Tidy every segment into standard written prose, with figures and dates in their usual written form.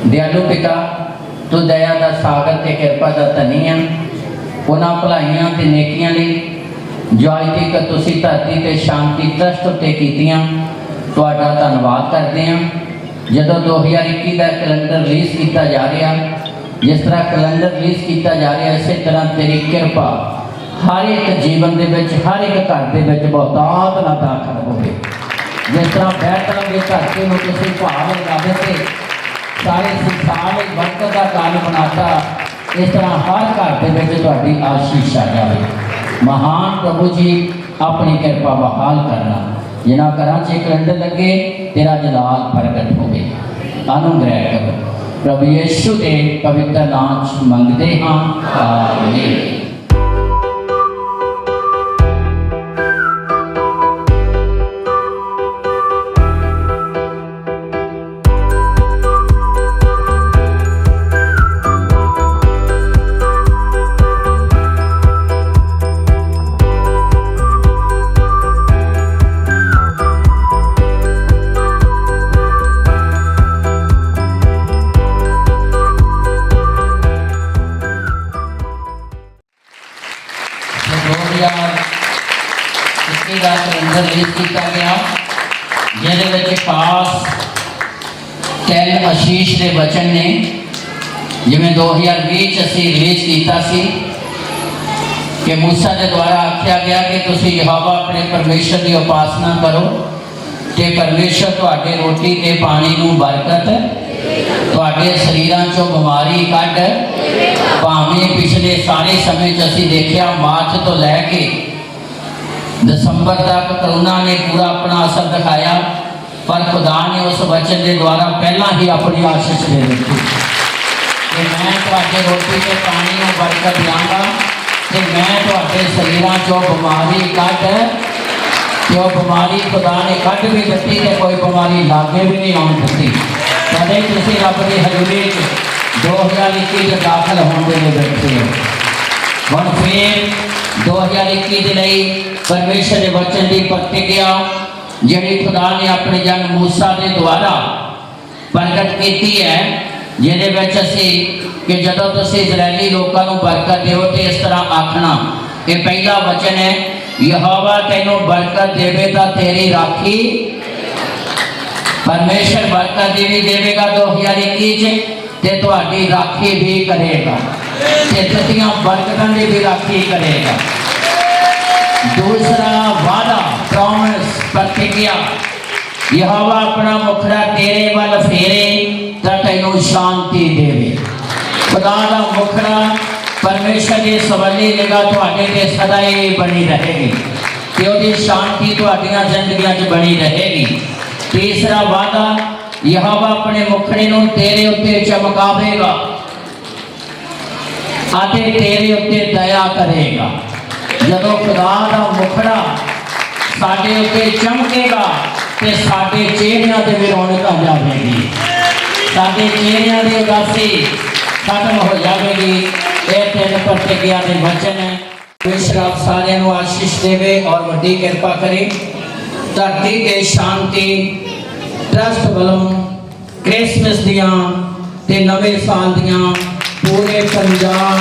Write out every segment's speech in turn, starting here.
दयालु पिता तू दया का सागर ते किरपा का धनी है। उन्होंने भलाइयां ते नेकियां लई जो अज तक तुसी धरती ते शांति ट्रस्ट उत्ते कीतियां तुहाडा धन्नवाद करते हैं। जदों 2021 का कैलेंडर रिलीज़ किया जा रहा, जिस तरह कैलेंडर रिलीज़ किया जा रहा, इस तरह तेरी किरपा हर एक जीवन दे विच हर एक घर दे विच बहुतात ना दाखल होवे। जिस तरह बैतलहम की धरती में तुसी भाव लगा दिते सारे संसार में बरकत का कारण बनाता, इस तरह हर घर के विच तुहाडी आशीष आ जाए। महान प्रभु जी अपनी किरपा बहाल करना, जिन्हां घरां च कैलेंडर लगे तेरा जलाल प्रगट होवे, अनुग्रह करो। प्रभु यीशु के पवित्र नाम च मंगते हाँ, आमीन। रिलीज़ किया गया जिहदे खास 10 आशीष के वचन ने, जिवें 2020 असी रिलीज़ किया सी कि मूसा के द्वारा आख्या गया कि तुसी यहोवा अपने परमेश्वर की उपासना करो कि परमेश्वर तुहाडे रोटी ते पानी नूं बरकत, तुहाडे शरीरां चों बीमारी कढ। भावें पिछले सारे समय च असी देखिया मार्च तो लैके दिसंबर तक कोरोना ने पूरा अपना असर दिखाया, पर खुदा ने उस वचन के द्वारा पहला ही अपनी आशीष दे दी कि मैं तुहाडे रोटी के पानी में बरकत देंगा, कि मैं तुहाडे शरीरां चों बीमारी कढ। कि वह बीमारी खुदा ने कढ भी दी तो कोई बीमारी लागे भी नहीं आउण दी। कदे तुसीं रब की हजूरी 2021 दाखिल होने में बैठे हो। हुण फिर 2021 के लिए परमेश्वर के वचन की प्रतिज्ञा जिहड़ी खुदा ने अपने जन मूसा के द्वारा प्रगट की है, जिहदे विच असीं कि जदों तुसीं इजरायली लोकां नूं बरकत दिओ तो इस तरह आखना। ये पहला वचन है, यहोवा तैनूं बरकत देवे तां तेरी राखी। परमेश्वर बरकत भी देवेगा 2021 ते तुहाडी राखी भी करेगा, ते तुसीं बरकतां दी भी राखी करेगा। दूसरा वादा प्रॉमिस प्रतिज्ञा, यहोवा अपना मुखड़ा तेरे वाल फेरे तो तैनूं शांति देवे। खुदा दा मुखड़ा परमेश्वर की सवाली निगाह तुहाडे ते सदा ही बनी रहेगी ते ओदी शांति तुहाडीआं जिंदगियां च बनी रहेगी। तीसरा वादा, यहोवा अपने मुखड़े नूं तेरे उत्ते चमकावेगा आते तेरे उत्ते दया करेगा। जदों खुदा दा मुखड़ा साडे उत्ते चमकेगा ते साडे चेहरिਆਂ ते भी रौनक आ जाएगी, साडे चेहरिਆਂ ਦੀ उदासी खत्म हो जाएगी। ये 3 प्रतिज्ञा के वचन है। परमेश्वर आप सारे नूं आशीष देवे और वड्डी कृपा करे। धरती ते शांति ट्रस्ट वालों क्रिसमस दियां ते नवे साल दियां पूरे पंजाब,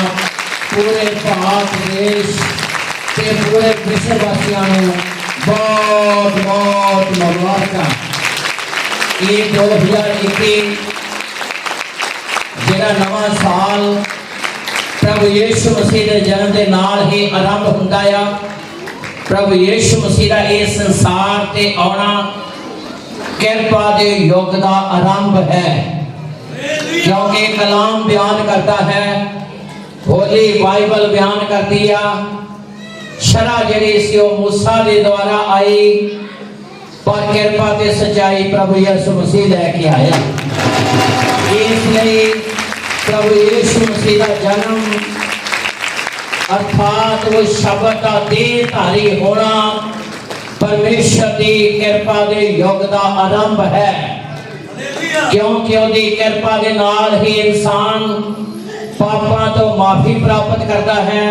पूरे भारत देश ते पूरे विश्व वासियों नूं बहुत बहुत मुबारक। ये 2021 जिहड़ा नवा साल प्रभु यीशु मसीह के जन्म के नाल ही आरंभ हुंदा आ। प्रभु यीशु मसीह का इस संसार ते आना कृपा के युग का आरंभ है, क्योंकि कलाम बयान करता है, होली बाइबल बयान करती है, शरा जिहड़ी सी वो मूसा के द्वारा आई, पर कृपा ते सच्चाई प्रभु यीशु मसीह लेके आया। इसलिए प्रभु यीशु मसीह का जन्म अर्थात वो शब्द का देहधारी होना परमेश्वर की कृपा के युग का आरंभ है, क्योंकि उसकी कृपा के नाल ही इंसान पापां तो माफी प्राप्त करता है,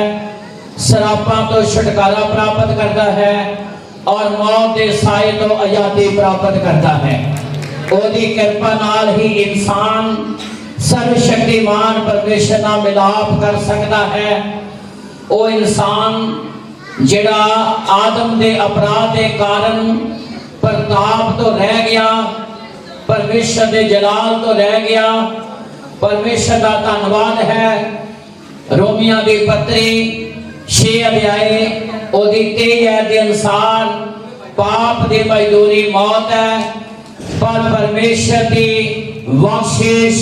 सरापां तो छुटकारा प्राप्त करता है और मौत के साए तो आजादी प्राप्त करता है। उसकी कृपा नाल ही इंसान सर्वशक्तिमान परमेश्वर नाल मिलाप कर सकता है। वो इंसान जिहड़ा आदम के अपराध के कारण प्रताप तो रह गया, परमेश्वर के जलाल तो रह गया, परमेश्वर का धन्यवाद है। रोमियों की पत्री 6 अध्याय उसकी 23 आयत के अनुसार पाप की मजदूरी मौत है, पर परमेश्वर की बख्शिश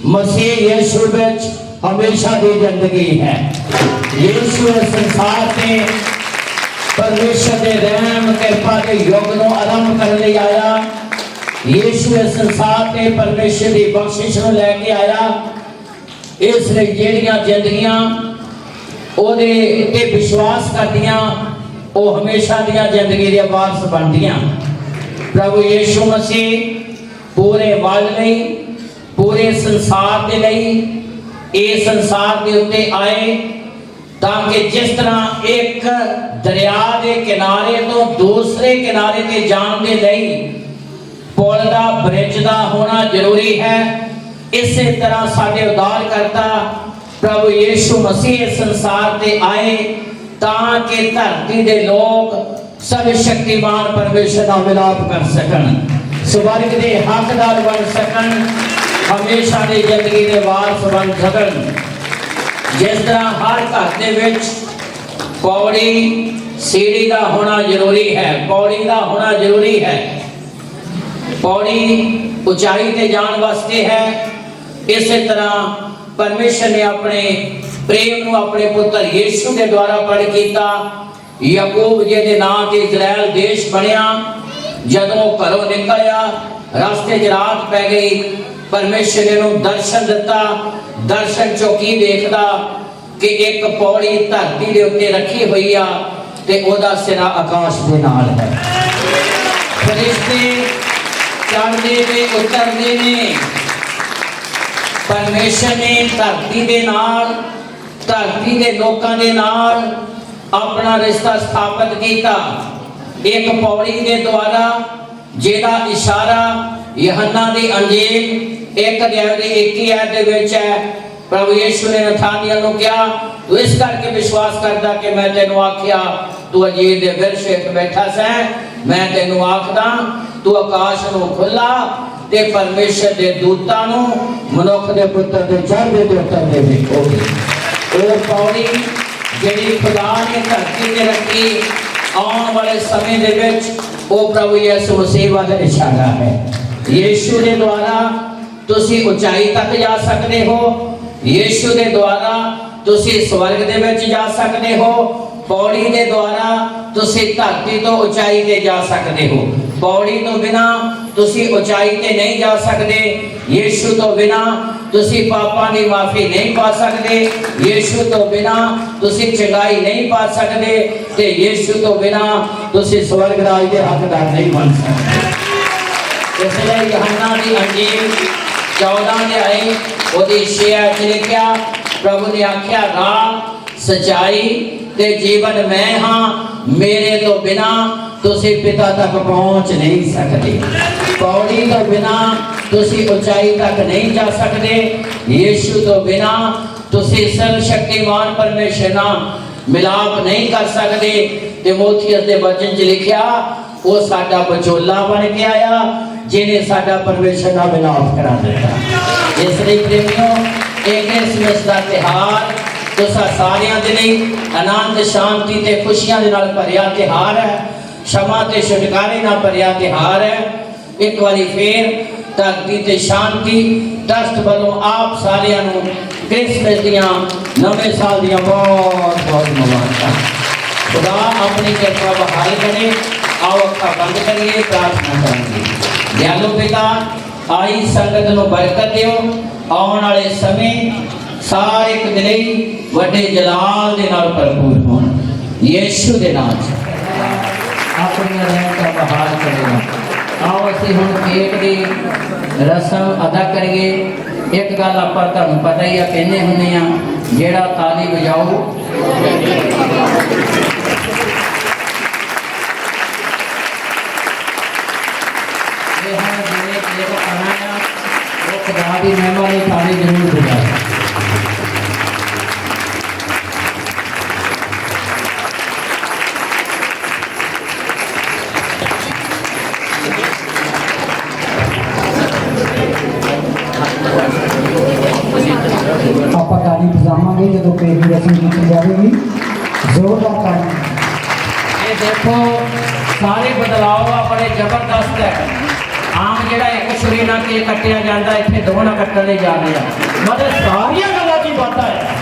मसीह यीशु विच हमेशा की जिंदगी है। यीशु संसार से परमेश्वर के रहम कृपा के युग को आरंभ करने लिए आया। यीशु संसार से परमेश्वर की बख्शिश को लेके आया। इसलिए जिहड़ियां जिंदगियां ओदे ते विश्वास करदियां वो हमेशा दियां जिंदगी दे वारस बनदियां। प्रभु यीशु मसीह पूरे वाल लई, पूरे संसार के लिए इस संसार के उत्ते आए, ताकि जिस तरह एक दरिया के किनारे तो दूसरे किनारे ते जाने के लिए पुल का ब्रिज का होना जरूरी है, इस तरह साडे उद्धारकर्ता प्रभु यीशु मसीह इस संसार से आए ताकि धरती के लोग सर्वशक्तिमान परमेश्वर का मिलाप कर सकन, स्वर्ग के हकदार बन सकन, हमेशा की जिंदगी के वारस बन सकन। जिस तरह हर घर के विच पौड़ी सीढ़ी का होना जरूरी है, पौड़ी का होना जरूरी है, पौड़ी ऊंचाई ते जान वास्ते है, इस तरह परमेश्वर ने अपने प्रेम को अपने पुत्र यीशु के द्वारा प्रगट किया। याकूब जी के नाम से इजराइल देश बनया। जदों घरों निकलिया रास्ते च रात पै गई, परमेश्वर ने उन्हें दर्शन दिता। दर्शन चो की देखदा कि एक पौड़ी धरती के उत्ते रखी हुई आ ते ओदा सिरा आकाश के नाल है। फरिश्ते चढ़ते ने उतरते ने, परमेश्वर ने धरती के नाल, धरती के लोगों के नाल अपना रिश्ता स्थापित किया एक पौड़ी के द्वारा, जिहदा इशारा यूहन्ना दी अंजील 1 अध्याय की 21 आयत दे विच है। प्रभु यीशु ने नथानियल नूं कहा, तू इस करके विश्वास करदा कि मैं तेनों आख्या तू अंजीर दे वृक्ष हेठ बैठा सै, मैं तेनों आखदा तू आकाश नूं खुला ते परमेश्वर दे दूतां नूं मनुख दे पुत्र दे चढ़दे ते उतरदे वेखोगे। वो पौड़ी जिहड़ी खुदा ने धरती ते रखी आने वाले समय दे विच वो प्रभु यीशु मसीह वाला इशारा है। यीशु के द्वारा तुसी ऊंचाई तक जा सकते हो, यीशु के द्वारा तुसी स्वर्ग दे विच जा सकते हो, पौड़ी के द्वारा तुसी धरती तो ऊंचाई ते जा सकते हो। पौड़ी तो बिना तुसी ऊंचाई ते नहीं जा सकते। यीशु तो बिना तुसी पापां दी माफी नहीं पा सकते। यीशु तो बिना तुसी चंगाई नहीं पा सकते। ते यीशु तो बिना तुसी स्वर्ग राज दे हकदार नहीं बन सकते। इसलिए यूहन्ना दी अंजील 14 अध्याय ओदी 6 च लिखिया, प्रभु ने आख्या राह सच्चाई ते जीवन मैं हाँ, मेरे तो बिना तुसी पिता तक पहुंच नहीं सकते। पौड़ी तो बिना तुसी ऊंचाई तक नहीं जा सकते। यीशु तो बिना तुसी सर्वशक्तिमान परमेश्वर नाल मिलाप नहीं कर सकते। तिमोथियस दे वचन च लिखिया, वो साडा बचोला बन के आया जिन्हें साडा परमेश्वर नाल मिलाप करा दिता। इसलिए प्रेमियों, एक क्रिसमस का त्योहार तुसा सारियां दे लई आनंद शांति ते खुशियां दे नाल भरिया त्योहार है, क्षमा ते छुटकारे नाल भरिया त्योहार है। एक बारी फिर धरती ते शांति ट्रस्ट वालों आप सारियां नूं क्रिसमस दियां नवे साल दियां बहुत बहुत मुबारकां। खुदा अपनी कृपा बहाल करे। आओ अखा बंद करिए, प्रार्थना करेंगे। दयालु पिता, आई संगत नूं बरकत दिओ। आने वाले समय सारे कदले वड्डे जलाल दे नाल भरपूर होण, यीशु दे नाम च अपनी रहमत बहाल करेगा। आओ असीं हुण केक दी रस्म अदा करिए। एक गल आपां तुहानूं पता ही आ, कहने हुंदे आ जेड़ा ताली वजाओ खुदा की महिमा ने ताली जरूर बजाओ। आप ताली बजावांगे जो पेड़ की रस्म की जाएगी, जोरदार ताली। ये देखो सारे बदलाव बड़े जबरदस्त है। आम जरा एक छुरी ना के कट्टिया जाता, इतने दो ना कट्टने जा रहे हैं, मतलब सारिया गल्लां की बात है।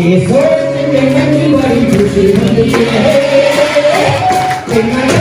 ये सोच के मन बड़ी खुशी होती है कि मैं